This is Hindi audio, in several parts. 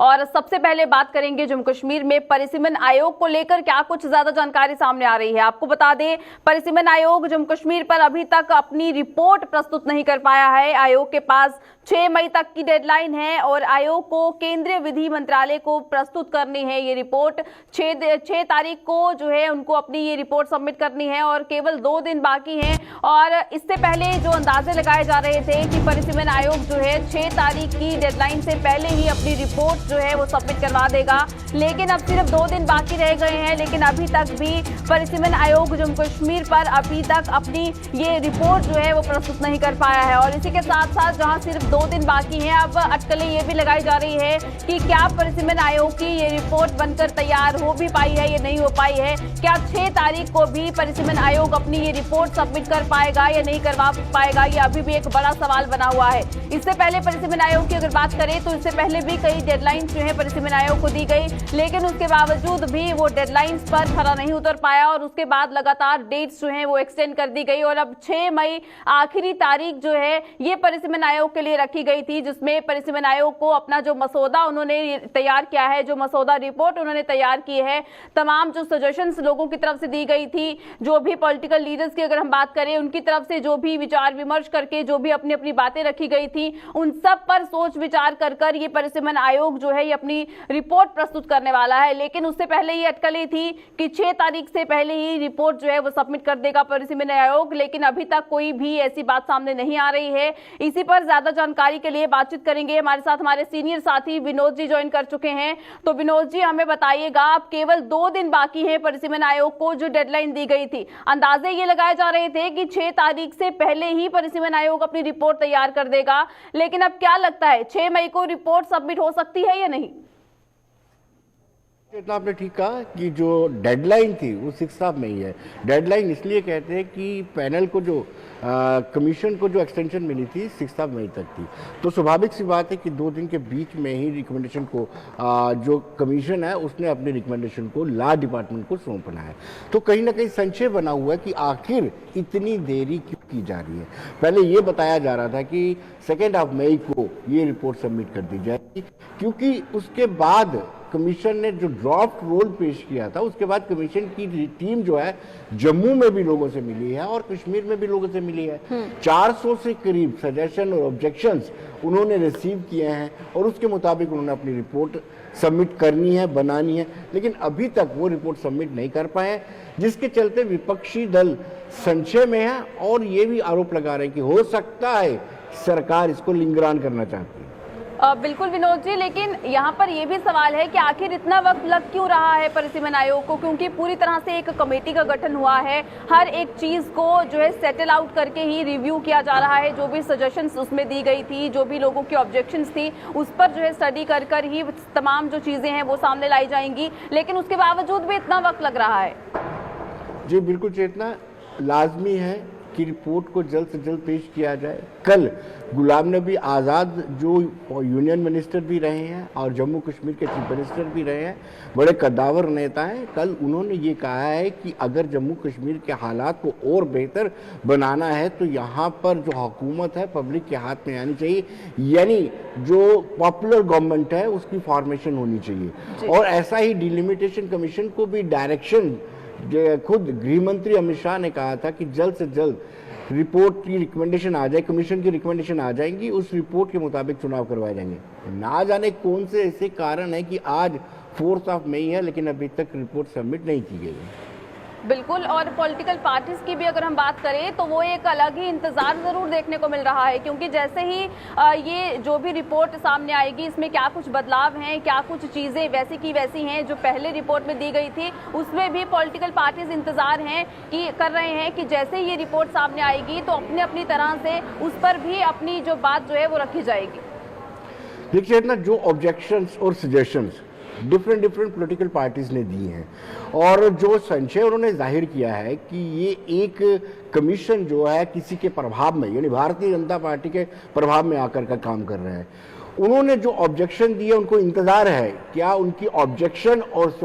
और सबसे पहले बात करेंगे जम्मू कश्मीर में परिसीमन आयोग को लेकर क्या कुछ ज्यादा जानकारी सामने आ रही है। आपको बता दें, परिसीमन आयोग जम्मू कश्मीर पर अभी तक अपनी रिपोर्ट प्रस्तुत नहीं कर पाया है। आयोग के पास 6 मई तक की डेडलाइन है और आयोग को केंद्रीय विधि मंत्रालय को प्रस्तुत करनी है ये रिपोर्ट। 6 तारीख को जो है उनको अपनी ये रिपोर्ट सबमिट करनी है और केवल 2 दिन बाकी हैं। और इससे पहले जो अंदाजे लगाए जा रहे थे कि परिसीमन आयोग जो है 6 तारीख की डेडलाइन से पहले ही अपनी रिपोर्ट जो है वो सबमिट करवा देगा, लेकिन अब सिर्फ 2 दिन बाकी रह गए हैं। लेकिन अभी तक भी परिसीमन आयोग जम्मू कश्मीर पर अभी तक अपनी ये रिपोर्ट जो है वो प्रस्तुत नहीं कर पाया है। और इसी के साथ साथ जहां सिर्फ 2 दिन बाकी हैं, अब अटकलें ये भी लगाई जा रही है कि क्या परिसीमन आयोग की ये रिपोर्ट बनकर तैयार हो भी पाई है या नहीं हो पाई है। क्या 6 तारीख को भी परिसीमन आयोग अपनी ये रिपोर्ट सबमिट कर पाएगा या नहीं करवा पाएगा, ये अभी भी एक बड़ा सवाल बना हुआ है। इससे पहले परिसीमन आयोग की अगर बात करें तो इससे पहले भी कई डेडलाइंस जो है परिसीमन आयोग को दी गई, लेकिन उसके बावजूद भी वो डेडलाइंस पर खरा नहीं उतर पाया और उसके बाद लगातार डेट्स जो है वो एक्सटेंड कर दी गई। और अब 6 मई आखिरी तारीख जो है ये परिसीमन आयोग के लिए रखी गई थी, जिसमें परिसीमन आयोग को अपना जो मसौदा उन्होंने तैयार किया है, जो मसौदा रिपोर्ट उन्होंने तैयार की है, तमाम जो सजेशंस लोगों की तरफ से दी गई थी, जो भी पॉलिटिकल लीडर्स की अगर हम बात करें उनकी तरफ से जो भी विचार विमर्श करके जो भी अपनी अपनी बातें रखी गई थी, उन सब पर सोच विचार कर ये परिसीमन आयोग जो है ये अपनी रिपोर्ट प्रस्तुत करने वाला है। लेकिन उससे पहले ये अटकलें थी कि 6 तारीख से पहले ही रिपोर्ट जो है वो सबमिट कर देगा परिसीमन आयोग, लेकिन अभी तक कोई भी ऐसी बात सामने नहीं आ रही है। इसी पर ज्यादा जानकारी के लिए बातचीत करेंगे, हमारे साथ हमारे सीनियर साथी विनोद जी ज्वाइन कर चुके हैं। तो विनोद जी, हमें बताइएगा, अब केवल 2 दिन बाकी है परिसीमन आयोग को जो डेडलाइन दी गई थी। अंदाजे ये लगाए जा रहे थे कि 6 तारीख से पहले ही परिसीमन आयोग अपनी रिपोर्ट तैयार कर देगा, लेकिन अब क्या लगता है 6 मई को रिपोर्ट सबमिट हो सकती है या नहीं? इतना आपने ठीक कहा कि जो डेडलाइन थी वो 6 मई है। डेडलाइन इसलिए कहते हैं कि पैनल को जो कमीशन को जो एक्सटेंशन मिली थी 6 मई तक थी, तो स्वाभाविक सी बात है कि 2 दिन के बीच में ही रिकमेंडेशन को जो कमीशन है उसने अपने रिकमेंडेशन को लॉ डिपार्टमेंट को सौंपना है। तो कहीं ना कहीं संशय बना हुआ है कि आखिर इतनी देरी क्यों की जा रही है। पहले ये बताया जा रहा था कि 2 मई को ये रिपोर्ट सबमिट कर दी जाएगी, क्योंकि उसके बाद कमीशन ने जो ड्राफ्ट रोल पेश किया था उसके बाद कमीशन की टीम जो है जम्मू में भी लोगों से मिली है और कश्मीर में भी लोगों से मिली है। 400 से करीब सजेशन और ऑब्जेक्शंस उन्होंने रिसीव किए हैं और उसके मुताबिक उन्होंने अपनी रिपोर्ट सबमिट करनी है, बनानी है, लेकिन अभी तक वो रिपोर्ट सबमिट नहीं कर पाए, जिसके चलते विपक्षी दल संशय में है और ये भी आरोप लगा रहे हैं कि हो सकता है सरकार इसको लिंगरान करना चाहती है। बिल्कुल विनोद जी, लेकिन यहाँ पर यह भी सवाल है कि आखिर इतना वक्त लग क्यों रहा है परिसीमन आयोग को, क्योंकि पूरी तरह से एक कमेटी का गठन हुआ है। हर एक चीज को जो है सेटल आउट करके ही रिव्यू किया जा रहा है। जो भी सजेशंस उसमें दी गई थी, जो भी लोगों की ऑब्जेक्शंस थी, उस पर जो है स्टडी कर ही तमाम जो चीजें हैं वो सामने लाई जाएंगी, लेकिन उसके बावजूद भी इतना वक्त लग रहा है। जी बिल्कुल चेतना, लाजमी है कि रिपोर्ट को जल्द से जल्द पेश किया जाए। कल गुलाम नबी आज़ाद जो यूनियन मिनिस्टर भी रहे हैं और जम्मू कश्मीर के चीफ मिनिस्टर भी रहे हैं, बड़े कद्दावर नेता हैं, कल उन्होंने ये कहा है कि अगर जम्मू कश्मीर के हालात को और बेहतर बनाना है तो यहाँ पर जो हुकूमत है पब्लिक के हाथ में आनी चाहिए, यानी जो पॉपुलर गवर्नमेंट है उसकी फॉर्मेशन होनी चाहिए। और ऐसा ही डिलिमिटेशन कमीशन को भी डायरेक्शन खुद गृह मंत्री अमित शाह ने कहा था कि जल्द से जल्द रिपोर्ट की रिकमेंडेशन आ जाए, कमीशन की रिकमेंडेशन आ जाएंगी, उस रिपोर्ट के मुताबिक चुनाव करवाए जाएंगे। ना जाने कौन से ऐसे कारण है कि आज 4 मई है लेकिन अभी तक रिपोर्ट सबमिट नहीं की गई है। बिल्कुल, और पॉलिटिकल पार्टीज की भी अगर हम बात करें तो वो एक अलग ही इंतजार जरूर देखने को मिल रहा है, क्योंकि जैसे ही ये जो भी रिपोर्ट सामने आएगी इसमें क्या कुछ बदलाव हैं, क्या कुछ चीजें वैसी की वैसी हैं जो पहले रिपोर्ट में दी गई थी, उसमें भी पॉलिटिकल पार्टीज इंतजार हैं कि कर रहे हैं कि जैसे ये रिपोर्ट सामने आएगी तो अपनी अपनी तरह से उस पर भी अपनी जो बात जो है वो रखी जाएगी। देखिए ना, जो ऑब्जेक्शंस और सजेशंस डिफरेंट पॉलिटिकल पार्टीज ने दी हैं और जो संशय उन्होंने जाहिर किया है कि ये एक कमीशन जो है किसी के प्रभाव में, यानी भारतीय जनता पार्टी के प्रभाव में आकर का काम कर रहे हैं। उन्होंने जो ऑब्जेक्शन दिए उनको इंतजार है क्या उनकी ऑब्जेक्शन और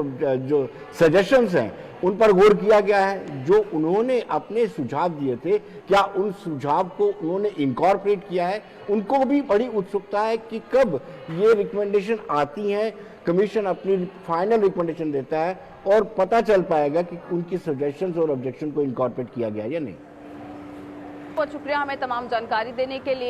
जो सजेशंस हैं उन पर गौर किया गया है। जो उन्होंने अपने सुझाव दिए थे, क्या उन सुझाव को उन्होंने इनकॉर्पोरेट किया है? उनको भी बड़ी उत्सुकता है कि कब ये रिकमेंडेशन आती हैं, कमीशन अपनी फाइनल रिकमेंडेशन देता है और पता चल पाएगा कि उनकी सजेशंस और ऑब्जेक्शन को इनकॉर्पोरेट किया गया है या नहीं। बहुत शुक्रिया हमें तमाम जानकारी देने के लिए।